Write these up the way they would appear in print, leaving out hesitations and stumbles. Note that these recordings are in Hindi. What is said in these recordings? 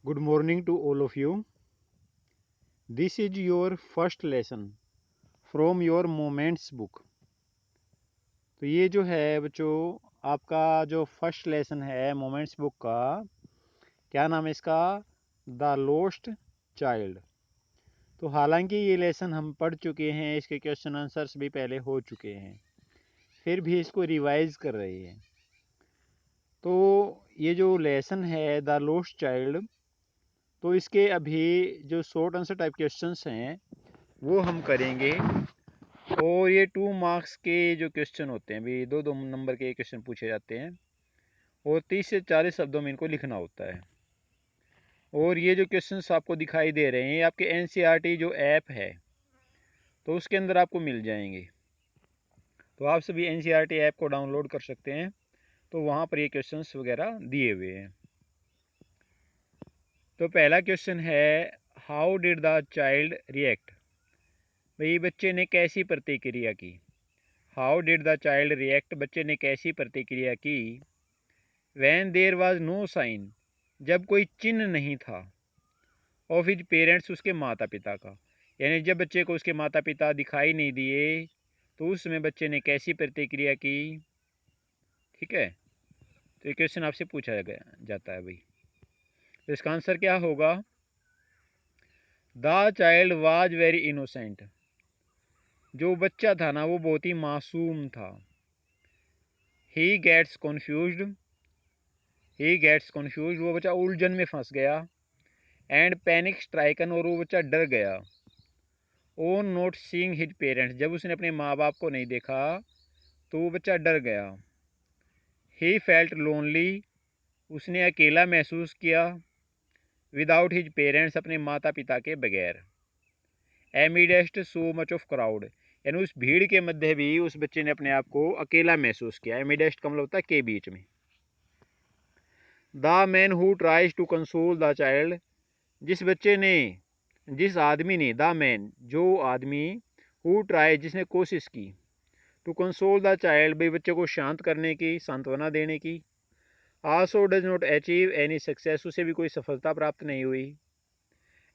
Good morning to all of you. This is your first lesson from your moments book. तो ये जो है बच्चों आपका जो फर्स्ट लेसन है मोमेंट्स बुक का, क्या नाम है इसका? The lost child. तो हालांकि ये लेसन हम पढ़ चुके हैं, इसके क्वेश्चन आंसर्स भी पहले हो चुके हैं, फिर भी इसको रिवाइज कर रहे हैं। तो ये जो लेसन है द लोस्ट चाइल्ड, तो इसके अभी जो शॉर्ट आंसर टाइप क्वेश्चंस हैं वो हम करेंगे। और ये 2 मार्क्स के जो क्वेश्चन होते हैं, भी 2-2 नंबर के क्वेश्चन पूछे जाते हैं और 30 से 40 शब्दों में इनको लिखना होता है। और ये जो क्वेश्चंस आपको दिखाई दे रहे हैं आपके एनसीईआरटी जो ऐप है तो उसके अंदर आपको मिल जाएंगे। तो आप सभी एनसीईआरटी ऐप को डाउनलोड कर सकते हैं, तो वहाँ पर ये क्वेश्चंस वगैरह दिए हुए हैं। तो पहला क्वेश्चन है, how did the child react? भाई बच्चे ने कैसी प्रतिक्रिया की? How did the child react, बच्चे ने कैसी प्रतिक्रिया की? When there was no sign, जब कोई चिन्ह नहीं था। ऑफ हिज पेरेंट्स, उसके माता पिता का, यानी जब बच्चे को उसके माता पिता दिखाई नहीं दिए तो उस समय बच्चे ने कैसी प्रतिक्रिया की। ठीक है, तो ये क्वेश्चन आपसे पूछा गया जाता है भाई। तो इसका आंसर क्या होगा? The child was very innocent, जो बच्चा था ना वो बहुत ही मासूम था। He gets confused, he gets confused, वो बच्चा उलझन में फंस गया। एंड पैनिक स्ट्राइकन, और वो बच्चा डर गया। Own not seeing his parents, जब उसने अपने माँ बाप को नहीं देखा तो वो बच्चा डर गया। ही फेल्ट लोनली, उसने अकेला महसूस किया। विदाउट हिज पेरेंट्स, अपने माता पिता के बगैर। एमिडेस्ट सो मच ऑफ क्राउड, यानी उस भीड़ के मध्य भी उस बच्चे ने अपने आप को अकेला महसूस किया। एमिडेस्ट का मतलब होता है के बीच में। The man who tries to console the child, जिस बच्चे ने, जिस आदमी ने, द मैन जो आदमी, हु ट्राई जिसने कोशिश की, टू कंसोल द चाइल्ड भाई बच्चे को शांत करने की, सांत्वना देने की। Also does not achieve any success, उसे भी कोई सफलता प्राप्त नहीं हुई।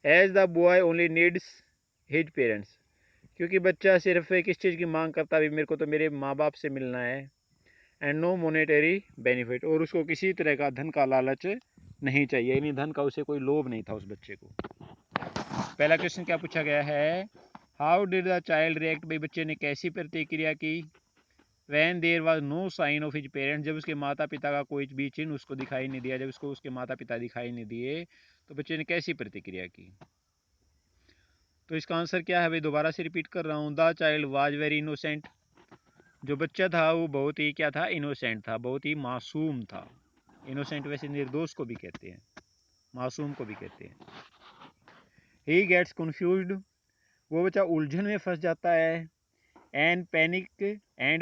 As the boy only needs his parents, क्योंकि बच्चा सिर्फ किस चीज़ की मांग करता है, मेरे को तो मेरे माँ बाप से मिलना है। एंड नो मोनेटरी बेनिफिट, और उसको किसी तरह का धन का लालच नहीं चाहिए, यानी धन का उसे कोई लोभ नहीं था उस बच्चे को। पहला क्वेश्चन क्या पूछा गया है? How did the child react, भाई बच्चे ने कैसी प्रतिक्रिया की? When there was no sign of his parents, जब उसके माता पिता का कोई भी चिन्ह उसको दिखाई नहीं दिया, जब उसको उसके माता पिता दिखाई नहीं दिए तो बच्चे ने कैसी प्रतिक्रिया की? तो इसका आंसर क्या है भाई? दोबारा से रिपीट कर रहा हूँ। The child was very innocent, जो बच्चा था वो बहुत ही क्या था? इनोसेंट था, बहुत ही मासूम था। इनोसेंट वैसे निर्दोष को भी कहते हैं, मासूम को भी कहते हैं। ही गेट्स कन्फ्यूज्ड, वो बच्चा उलझन में फंस जाता है। एंड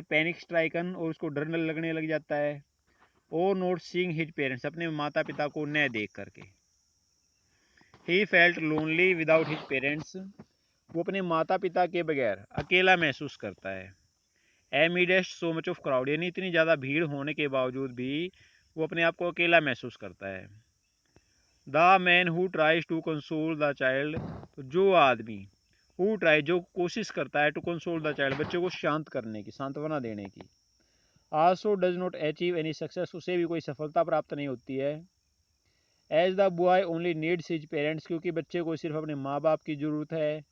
पैनिक स्ट्राइकन, और उसको डर लगने लग जाता है। Oh not seeing his parents, अपने माता पिता को न देख करके। He felt lonely without his parents, वो अपने माता पिता के बगैर अकेला महसूस करता है। एमिडेस्ट सो मच ऑफ क्राउड, यानी इतनी ज़्यादा भीड़ होने के बावजूद भी वो अपने आप को अकेला महसूस करता है। The man who tries to console the child, तो जो आदमी, हु ट्राई जो कोशिश करता है, टू कंसोल द चाइल्ड बच्चे को शांत करने की, सांत्वना देने की। Also does not achieve any success, उसे भी कोई सफलता प्राप्त नहीं होती है। As the boy only needs his parents, क्योंकि बच्चे को सिर्फ अपने माँ बाप की ज़रूरत है।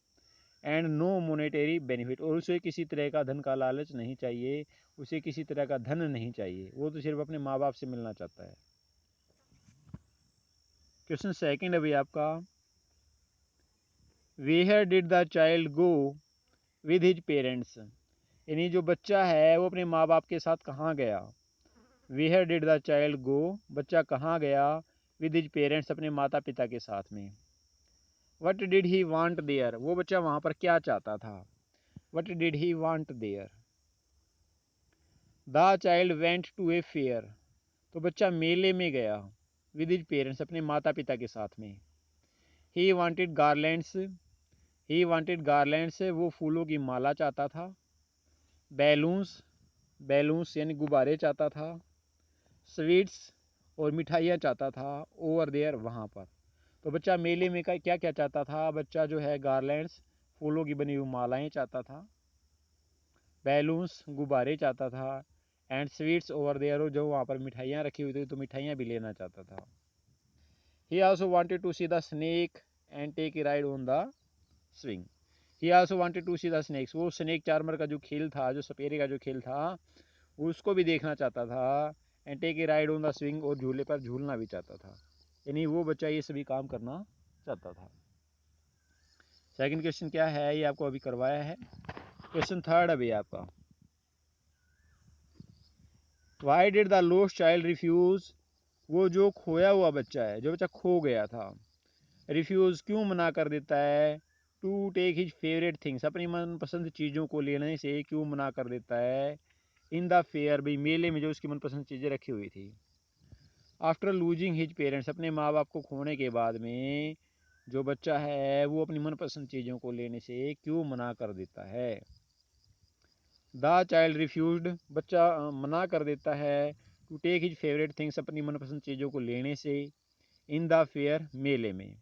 एंड नो मोनेटरी बेनिफिट, और उसे किसी तरह का धन का लालच नहीं चाहिए, उसे किसी तरह का धन नहीं चाहिए, वो तो सिर्फ अपने माँ बाप से मिलना चाहता है। क्वेश्चन सेकंड अभी आपका, where did the child go with his parents, यानी जो बच्चा है वो अपने माँ बाप के साथ कहाँ गया। वेयर डिड द चाइल्ड गो, बच्चा कहाँ गया, विद हिज पेरेंट्स, अपने माता पिता के साथ में। What did he want there, वो बच्चा वहाँ पर क्या चाहता था। What did he want there. The child went to a fair, तो बच्चा मेले में गया। विद हिज पेरेंट्स, अपने माता पिता के साथ में। He wanted garlands, he wanted garlands, वो फूलों की माला चाहता था। बैलून्स, बैलून्स यानी गुब्बारे चाहता था। स्वीट्स, और मिठाइयाँ चाहता था। ओवर देयर, वहाँ पर। तो बच्चा मेले में क्या क्या चाहता था? बच्चा जो है गार्लैंड्स, फूलों की बनी हुई मालाएं चाहता था, बैलून्स, गुब्बारे चाहता था, एंड स्वीट्स ओवर देयर, जो वहाँ पर मिठाइयाँ रखी हुई थी तो मिठाइयाँ भी लेना चाहता था। He also wanted to see the snake and take a ride on the swing. He also wanted to see the snakes, वो स्नेक चार्मर का जो खेल था, जो सपेरे का जो खेल था, उसको भी देखना चाहता था। And take a ride on the swing, और झूले पर झूलना भी चाहता था। यानी वो बच्चा ये सभी काम करना चाहता था। सेकंड क्वेश्चन क्या है, ये आपको अभी करवाया है। क्वेश्चन थर्ड अभी आपका, why did the lost child refuse, वो जो खोया हुआ बच्चा है, जो बच्चा खो गया था, रिफ्यूज क्यों मना कर देता है, to take his favourite things, अपनी मनपसंद चीज़ों को लेने से क्यों मना कर देता है, इन द फेयर, भाई मेले में जो उसकी मनपसंद चीज़ें रखी हुई थी। आफ्टर लूजिंग हिज पेरेंट्स, अपने माँ बाप को खोने के बाद में जो बच्चा है वो अपनी मनपसंद चीज़ों को लेने से क्यों मना कर देता है। द चाइल्ड रिफ्यूज्ड, बच्चा मना कर देता है, to take his favourite things, अपनी मनपसंद चीज़ों को लेने से, इन द फेयर, मेले में।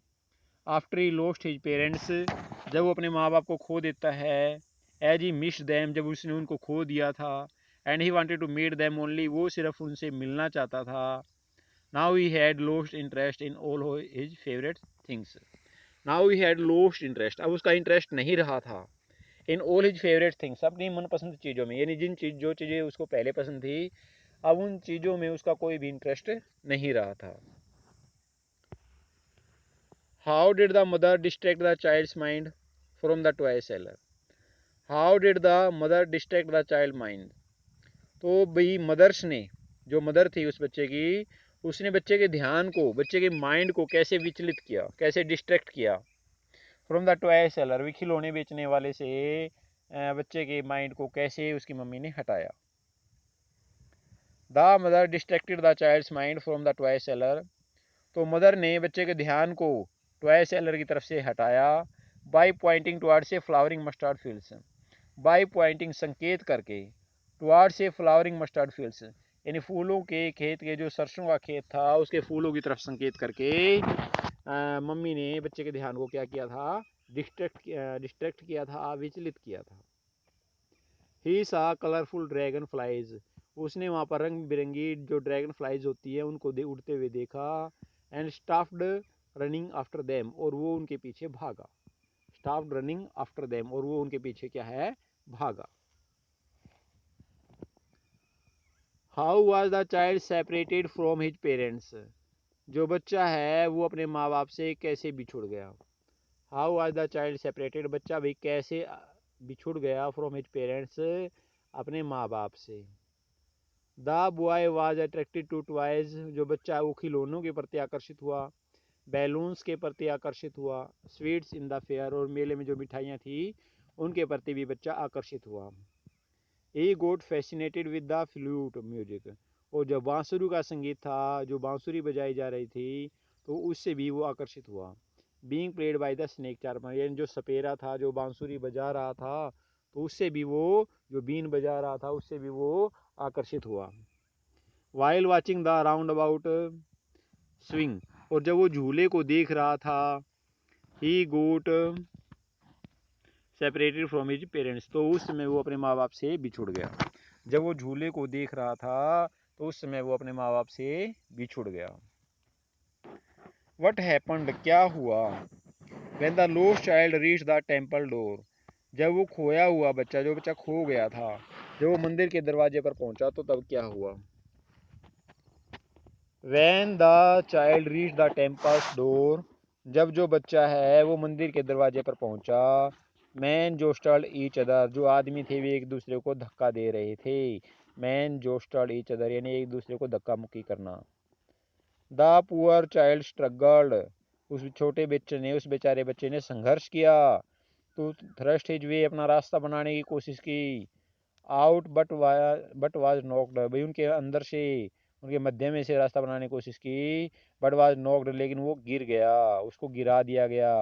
After he lost his parents, जब वो अपने माँ बाप को खो देता है, एज ही मिस्ड देम, जब उसने उनको खो दिया था, and he wanted to meet them only, वो सिर्फ उनसे मिलना चाहता था। Now he had lost interest in all his favourite things, now he had lost interest, अब उसका इंटरेस्ट नहीं रहा था, in all his favourite things, अपनी मनपसंद चीज़ों में, यानी जो चीज़ें उसको पहले पसंद थी, अब उन चीज़ों में उसका कोई भी इंटरेस्ट नहीं रहा था। How did the mother distract the child's mind from the toy seller, how did the mother distract the child mind, तो भाई मदर्स ने, जो मदर थी उस बच्चे की, उसने बच्चे के ध्यान को, बच्चे के माइंड को कैसे विचलित किया, कैसे डिस्ट्रैक्ट किया, फ्रॉम द टॉय सेलर, भी खिलौने बेचने वाले से बच्चे के माइंड को कैसे उसकी मम्मी ने हटाया। The mother distracted the child's mind from the toy seller, तो मदर ने बच्चे के ध्यान को टॉय सेलर की तरफ से हटाया, by pointing towards a flowering mustard fields, by pointing, संकेत करके, towards a flowering mustard fields, यानी फूलों के खेत के, जो सरसों का खेत था उसके फूलों की तरफ संकेत करके मम्मी ने बच्चे के ध्यान को क्या किया था, डिस्ट्रैक्ट किया था, विचलित किया था। ही सा कलरफुल ड्रैगन फ्लाइज, उसने वहाँ पर रंग बिरंगी जो ड्रैगन फ्लाइज होती है उनको उड़ते हुए देखा, and staffed running after them, और वो उनके पीछे भागा, स्टाफ्ड रनिंग आफ्टर देम, और वो उनके पीछे क्या है, भागा। How was the child separated from his parents, जो बच्चा है वो अपने माँ बाप से कैसे बिछुड़ गया। How was the child separated, बच्चा भी कैसे बिछुड़ गया, फ्रॉम हिज पेरेंट्स, अपने माँ बाप से। The boy was attracted to toys, जो बच्चा वो खिलौनों के प्रति आकर्षित हुआ, बैलून्स के प्रति आकर्षित हुआ, स्वीट्स इन द फेयर, और मेले में जो मिठाइयाँ थी उनके प्रति भी बच्चा आकर्षित हुआ। He got fascinated with the flute music, और जो बांसुरी का संगीत था, जो बांसुरी बजाई जा रही थी, तो उससे भी वो आकर्षित हुआ। Being played by the snake charmer, यानी जो सपेरा था, जो बांसुरी बजा रहा था, तो उससे भी वो, जो बीन बजा रहा था, उससे भी वो आकर्षित हुआ। While watching the round about swing, और जब वो झूले को देख रहा था, ही गोट सेपरेटेड फ्रॉम हिज पेरेंट्स, तो उस समय वो अपने माँ बाप से बिछुड़ गया। जब वो झूले को देख रहा था तो उस समय वो अपने माँ बाप से बिछुड़ गया। व्हाट हैपेंड, क्या हुआ, when the lost child reach the temple door, जब वो खोया हुआ बच्चा, जो बच्चा खो गया था, जब वो मंदिर के दरवाजे पर पहुंचा तो तब क्या हुआ। When the child reach the temples door, जब जो बच्चा है वो मंदिर के दरवाजे पर पहुंचा, मैन जोस्टल्ड ईच अदर, जो आदमी थे वे एक दूसरे को धक्का दे रहे थे। मैन जोस्टल्ड ईच अदर, यानी एक दूसरे को धक्का मुक्की करना। द पुअर चाइल्ड स्ट्रगल्ड, उस छोटे बच्चे ने, उस बेचारे बच्चे ने संघर्ष किया, तो थ्रस्ट हिज वे, अपना रास्ता बनाने की कोशिश की, आउट बट वाज नॉक्ड, भाई उनके अंदर से, उनके मध्य में से रास्ता बनाने की कोशिश की, बट वाज नॉक्ड, लेकिन वो गिर गया, उसको गिरा दिया गया।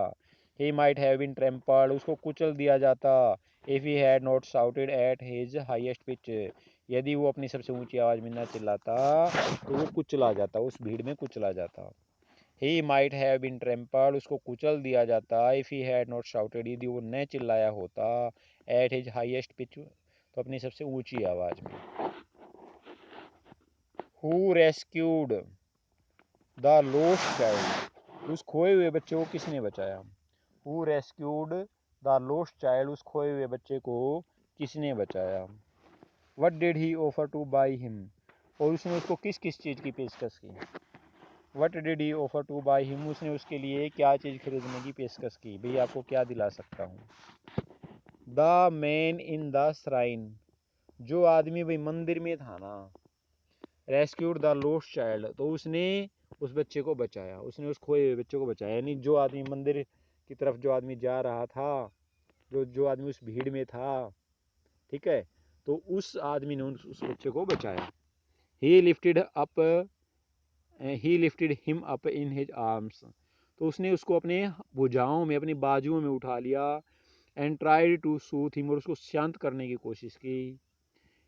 He might have been trampled, उसको कुचल दिया जाता, if he had not shouted at his highest pitch, यदि वो अपनी सबसे ऊंची आवाज में न चिल्लाता तो वो कुचला जाता, उस भीड़ में कुचला जाता। He might have been trampled, उसको कुचल दिया जाता, if he had not shouted, यदि वो न चिल्लाया होता, एट हिज हाईएस्ट पिच, तो अपनी सबसे ऊंची आवाज में। Who rescued the lost child, उस खोए हुए बच्चे को किसने बचाया। Who rescued the lost child, उस खोए हुए बच्चे को किसने बचाया। What did he offer to buy him, और उसने उसको किस किस चीज़ की पेशकश की। What did he offer to buy him, उसने उसके लिए क्या चीज़ खरीदने की पेशकश की, भाई आपको क्या दिला सकता हूँ। The man in the shrine, जो आदमी भाई मंदिर में था ना। रेस्क्यूड द लोस्ट चाइल्ड, तो उसने उस बच्चे को बचाया, उसने उस खोए हुए बच्चे को बचाया, यानी जो आदमी मंदिर की तरफ जो आदमी जा रहा था, जो आदमी उस भीड़ में था, ठीक है, तो उस आदमी ने उस बच्चे को बचाया। ही lifted him up in his arms, तो उसने उसको अपने भुजाओं में, अपनी बाजुओं में उठा लिया। And tried to soothe him, और उसको शांत करने की कोशिश की।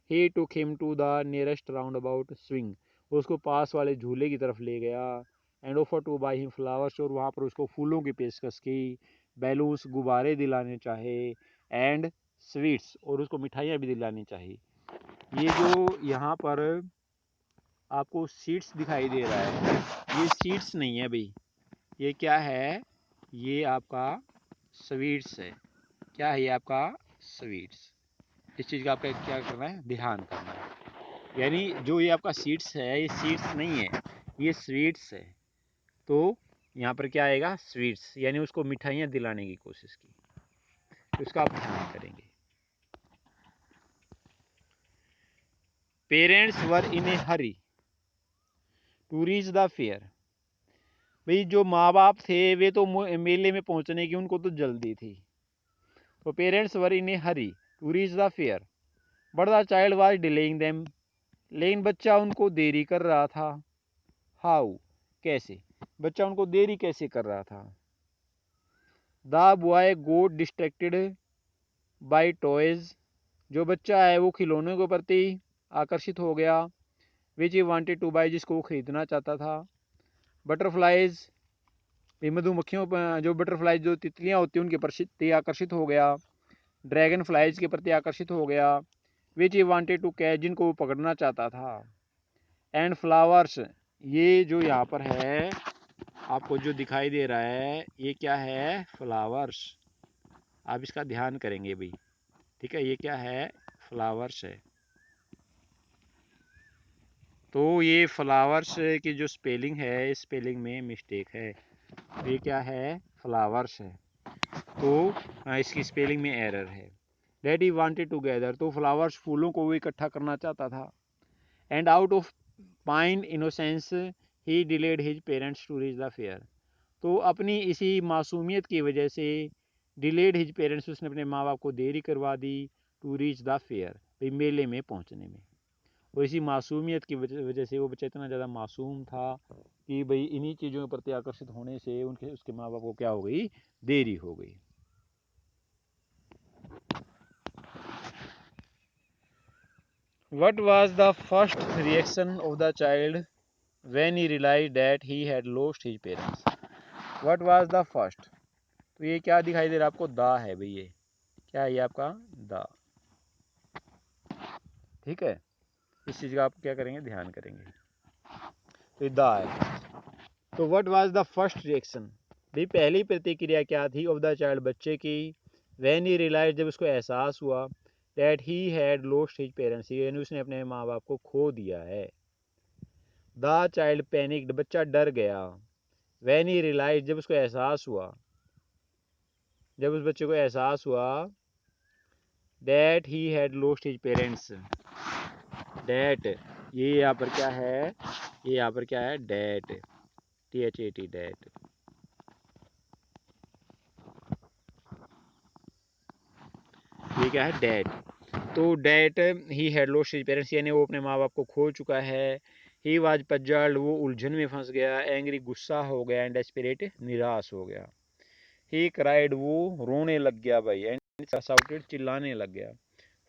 He took him to the nearest round about swing, उसको पास वाले झूले की तरफ ले गया। And offer to buy him flowers, और वहाँ पर उसको फूलों की पेशकश की। बैलून्स, गुब्बारे दिलाने चाहे। एंड स्वीट्स, और उसको मिठाइयाँ भी दिलानी चाहिए। ये जो यहाँ पर आपको सीड्स दिखाई दे रहा है, ये सीड्स नहीं है भाई, ये क्या है, ये आपका स्वीट्स है। क्या है ये आपका स्वीट्स। इस चीज़ का आपका क्या करना है, ध्यान करना है। यानी जो ये आपका सीड्स है, ये सीड्स नहीं है, ये स्वीट्स है। तो यहाँ पर क्या आएगा, स्वीट्स, यानी उसको मिठाइयाँ दिलाने की कोशिश की, तो उसका आप ध्यान करेंगे। Parents were in a hurry to reach the fair, भाई जो माँ बाप थे वे तो मेले में पहुंचने की उनको तो जल्दी थी। तो parents were in a hurry to reach the fair, but the child was delaying them, लेकिन बच्चा उनको देरी कर रहा था। हाउ, कैसे, बच्चा उनको देरी कैसे कर रहा था। The boy got distracted by toys, जो बच्चा है वो खिलौनों के प्रति आकर्षित हो गया। विच ही वांटेड टू बाई, जिसको वो खरीदना चाहता था। बटरफ्लाइज, मधुमक्खियों पर, जो बटरफ्लाइज जो तितलियां होती हैं उनके प्रति आकर्षित हो गया। ड्रैगन फ्लाइज के प्रति आकर्षित हो गया। विच ही वांटेड टू कैच, जिनको वो पकड़ना चाहता था। एंड फ्लावर्स, ये जो यहाँ पर है आपको जो दिखाई दे रहा है, ये क्या है, फ्लावर्स। आप इसका ध्यान करेंगे भाई, ठीक है, ये क्या है, फ्लावर्स है। तो ये फ्लावर्स की जो स्पेलिंग है, स्पेलिंग में मिस्टेक है, ये क्या है, फ्लावर्स है। तो इसकी स्पेलिंग में एरर है। डैडी वांटेड टू गैदर, तो फ्लावर्स फूलों को वो इकट्ठा करना चाहता था। And out of pine innocence he delayed his parents to reach the fair, तो अपनी इसी मासूमियत की वजह से डिलेड हिज पेरेंट्स, उसने अपने माँ बाप को देरी करवा दी। टू रीच द फेयर, भाई मेले में पहुँचने में। और इसी मासूमियत की वजह से वो बच्चा इतना ज़्यादा मासूम था कि भाई इन्हीं चीज़ों के प्रति आकर्षित होने से उसके माँ बाप को क्या हो गई, देरी हो गई। What was the first reaction of the child when he realized that he had lost his parents? What was the first? तो ये क्या दिखाई दे रहा है आपको, दा है भाई, ये क्या है, ये आपका दा, ठीक है। इस चीज़ का आप क्या करेंगे, ध्यान करेंगे। तो ये दा है। तो what was the first reaction, भाई पहली प्रतिक्रिया क्या थी, ऑफ द चाइल्ड, बच्चे की। व्हेन ही रियलाइज, जब उसको एहसास हुआ, that he had lost his parents, यानी उसने अपने माँ बाप को खो दिया है। द चाइल्ड पैनिक्ड, बच्चा डर गया। व्हेन ही रियलाइज, जब उसको एहसास हुआ, जब उस बच्चे को एहसास हुआ, that he had lost his parents. That, ये यहाँ पर क्या है, ये यहाँ पर क्या है, डैट, THAT, डैट। ये क्या है, डैट। तो that he had lost his parents, यानी वो अपने माँ बाप को खो चुका है। ही वाज पजल्ड, वो उलझन में फंस गया। एंग्री, गुस्सा हो गया। एंड डेस्परेट, निराश हो गया। ही क्राइड, वो रोने लग गया भाई। एंड शाउटेड, चिल्लाने लग गया।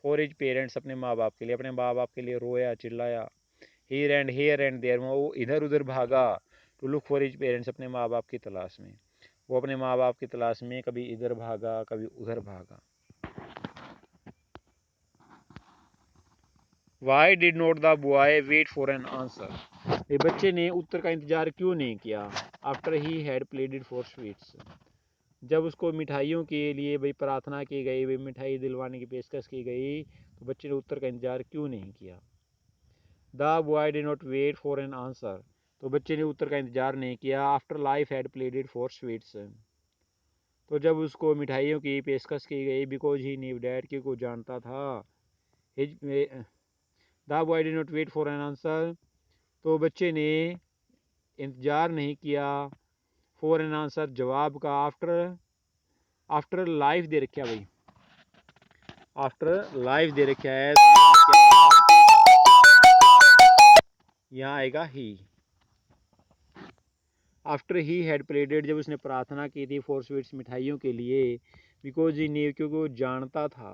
फॉर हिज पेरेंट्स, अपने माँ बाप के लिए, अपने माँ बाप के लिए रोया, चिल्लाया। हीयर एंड देयर, वो इधर उधर भागा। To look for his parents, अपने माँ बाप की तलाश में। वो अपने माँ बाप की तलाश में कभी इधर भागा कभी उधर भागा। Why did not the boy wait for an answer, ये बच्चे ने उत्तर का इंतजार क्यों नहीं किया। After he had pleaded for sweets, जब उसको मिठाइयों के लिए भाई प्रार्थना की गई, भाई मिठाई दिलवाने की पेशकश की गई, तो बच्चे ने उत्तर का इंतजार क्यों नहीं किया। The boy did not wait for an answer, तो बच्चे ने उत्तर का इंतजार नहीं किया। After life had pleaded for sweets, तो जब उसको मिठाइयों की पेशकश की गई, बिकॉज ही न्यू डैट, क्योंकि वो जानता था। The boy did not wait for an answer, तो बच्चे ने इंतजार नहीं किया फॉर एन आंसर, जवाब का। आफ्टर लाइफ दे रखा भाई, आफ्टर लाइफ दे रखा है, यहाँ आएगा ही। आफ्टर ही हैड प्लेडेड, जब उसने प्रार्थना की थी फॉर स्वीट्स, मिठाइयों के लिए। बिकॉज ही न्यू, क्योंकि वो जानता था।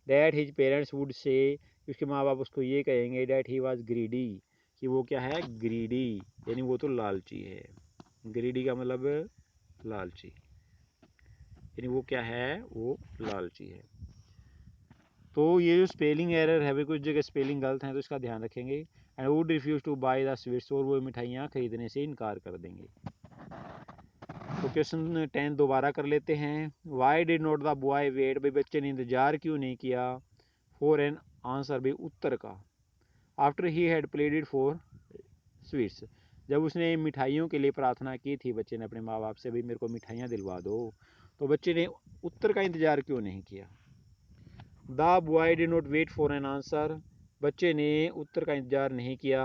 That his parents would say, उसके माँ बाप उसको ये कहेंगे। डैट ही वॉज ग्रीडी, कि वो क्या है, ग्रीडी, यानी वो तो लालची है। ग्रीडी का मतलब लालची, यानी वो क्या है, वो लालची है। तो ये जो स्पेलिंग एरर है भाई, कुछ जगह स्पेलिंग गलत है तो इसका ध्यान रखेंगे। And would refuse to buy the sweets, और वो मिठाइयाँ खरीदने से इनकार कर देंगे। तो क्वेश्चन 10 दोबारा कर लेते हैं। Why did not the boy wait, भाई बच्चे ने इंतजार क्यों नहीं किया फॉर एन आंसर, भाई उत्तर का। After he had pleaded for sweets, जब उसने मिठाइयों के लिए प्रार्थना की थी बच्चे ने अपने माँ बाप से, भाई मेरे को मिठाइयाँ दिलवा दो, तो बच्चे ने उत्तर का इंतजार क्यों नहीं किया। The boy did not wait for an answer, बच्चे ने उत्तर का इंतजार नहीं किया।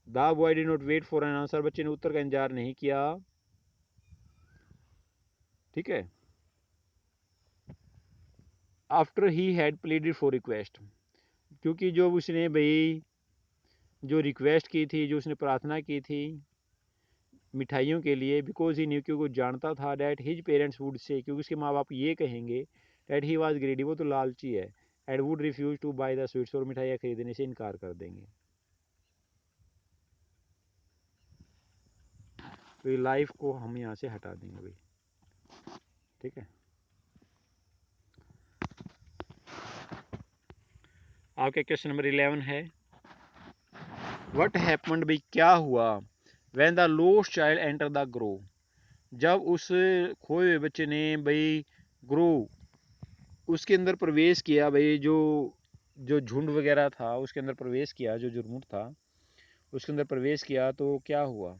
The boy did not wait for an answer, बच्चे ने उत्तर का इंतजार नहीं किया। ठीक है। After he had pleaded for request, क्योंकि जो उसने भाई जो रिक्वेस्ट की थी, जो उसने प्रार्थना की थी मिठाइयों के लिए, बिकॉज ही न्यू, क्योंकि वो जानता था। That his parents would say, क्योंकि उसके माँ बाप ये कहेंगे। डैट ही वाज ग्रेडी, वो तो लालची है। And would refuse to buy the sweets, और मिठाइयाँ खरीदने से इनकार कर देंगे। तो ये लाइफ को हम यहाँ से हटा देंगे भाई, ठीक है। आपके क्वेश्चन नंबर 11 है, व्हाट हैपेंड, भाई क्या हुआ। When the lost child enter the grow, जब उस खोए हुए बच्चे ने भाई ग्रो, उसके अंदर प्रवेश किया, भाई जो जो झुंड वगैरह था उसके अंदर प्रवेश किया, जो झुरमुट था उसके अंदर प्रवेश किया, तो क्या हुआ।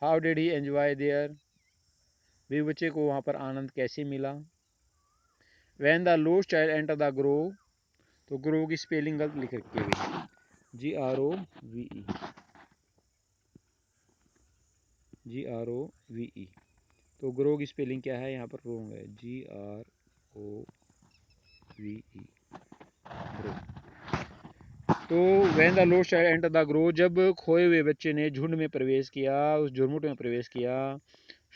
How did he enjoy there, भाई बच्चे को वहाँ पर आनंद कैसे मिला। When the lost child enter the grow, तो ग्रो की स्पेलिंग गलत लिख रखी है, GROVE, GROVE, तो ग्रो की स्पेलिंग क्या है, यहाँ पर रोंग है, GROVE, ग्रो। तो when the lost child enter the grow, जब खोए हुए बच्चे ने झुंड में प्रवेश किया, उस झुरमुट में प्रवेश किया।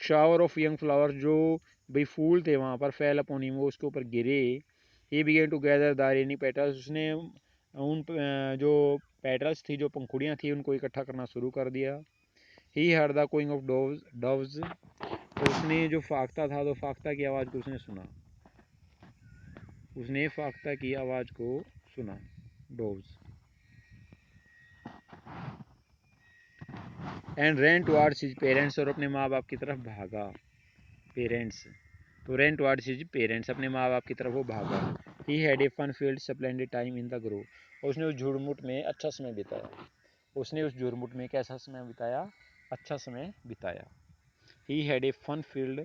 शावर ऑफ यंग फ्लावर्स, जो भाई फूल थे वहाँ पर, फेल अपॉन हिम, वो उसके ऊपर गिरे। He began to gather the rainy petals, उसने उन जो पेटल्स थी, जो पंखुड़ियाँ थी, उनको इकट्ठा करना शुरू कर दिया। He heard the cooing of doves, तो उसने जो फाख्ता था, तो फाख्ता की आवाज़ को उसने सुना, उसने फाख्ता की आवाज़ को सुना, doves. And ran towards his parents, और अपने माँ बाप की तरफ भागा। पेरेंट्स, तो रैन टुवार्ड्स हिज पेरेंट्स, अपने माँ बाप की तरफ वो भागा। He had a fun field splendid time in the grove, और उसने उस झुरमुट में अच्छा समय बिताया। उसने उस झुरमुट में कैसा समय बिताया, अच्छा समय बिताया। He had a fun field,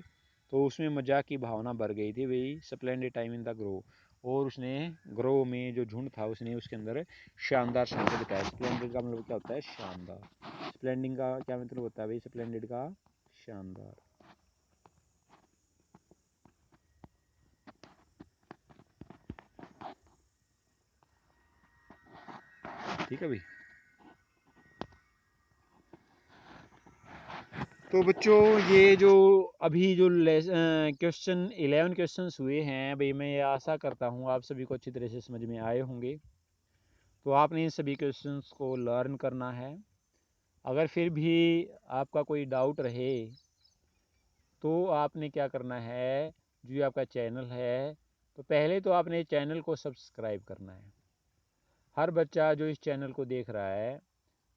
तो उसमें मजाक की भावना भर गई थी भाई, splendid time in the grove, और उसने ग्रो में जो झुंड था उसने उसके अंदर शानदार समय बिताया। स्प्लेंडेड का मतलब क्या होता है, शानदार। स्प्लेंडिंग का क्या मतलब होता है भाई, स्प्लेंडेड का शानदार। ठीक है भाई। तो बच्चों ये जो अभी जो क्वेश्चन 11 क्वेश्चंस हुए हैं भाई, मैं ये आशा करता हूँ आप सभी को अच्छी तरह से समझ में आए होंगे। तो आपने इन सभी क्वेश्चंस को लर्न करना है। अगर फिर भी आपका कोई डाउट रहे तो आपने क्या करना है, जो आपका चैनल है तो पहले तो आपने चैनल को सब्सक्राइब करना है। हर बच्चा जो इस चैनल को देख रहा है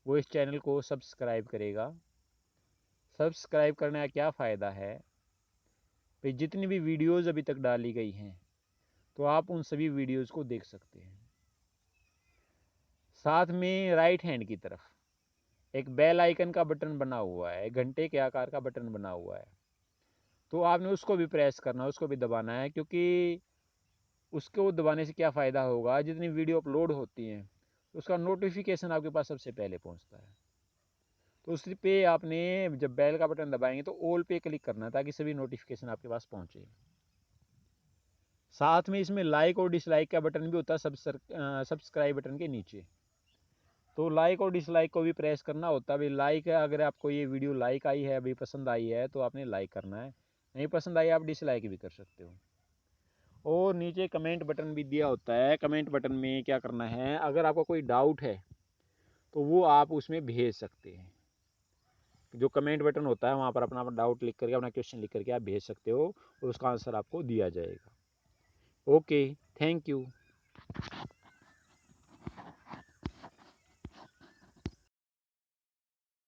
वो इस चैनल को सब्सक्राइब करेगा। सब्सक्राइब करने का क्या फ़ायदा है भाई, जितनी भी वीडियोज़ अभी तक डाली गई हैं तो आप उन सभी वीडियोज़ को देख सकते हैं। साथ में राइट हैंड की तरफ एक बेल आइकन का बटन बना हुआ है, घंटे के आकार का बटन बना हुआ है, तो आपने उसको भी प्रेस करना है, उसको भी दबाना है, क्योंकि उसको दबाने से क्या फ़ायदा होगा, जितनी वीडियो अपलोड होती हैं उसका नोटिफिकेशन आपके पास सबसे पहले पहुंचता है। तो उस पे आपने जब बेल का बटन दबाएंगे तो ऑल पे क्लिक करना है ताकि सभी नोटिफिकेशन आपके पास पहुंचे। साथ में इसमें लाइक और डिसलाइक का बटन भी होता है सब्सक्राइब बटन के नीचे, तो लाइक और डिसलाइक को भी प्रेस करना होता है। भाई लाइक है, अगर आपको ये वीडियो लाइक आई है, अभी पसंद आई है तो आपने लाइक करना है, नहीं पसंद आई आप डिसलाइक भी कर सकते हो। और नीचे कमेंट बटन भी दिया होता है, कमेंट बटन में क्या करना है, अगर आपको कोई डाउट है तो वो आप उसमें भेज सकते हैं। जो कमेंट बटन होता है वहाँ पर अपना डाउट लिख करके, अपना क्वेश्चन लिख करके आप भेज सकते हो और उसका आंसर आपको दिया जाएगा। Okay, thank you.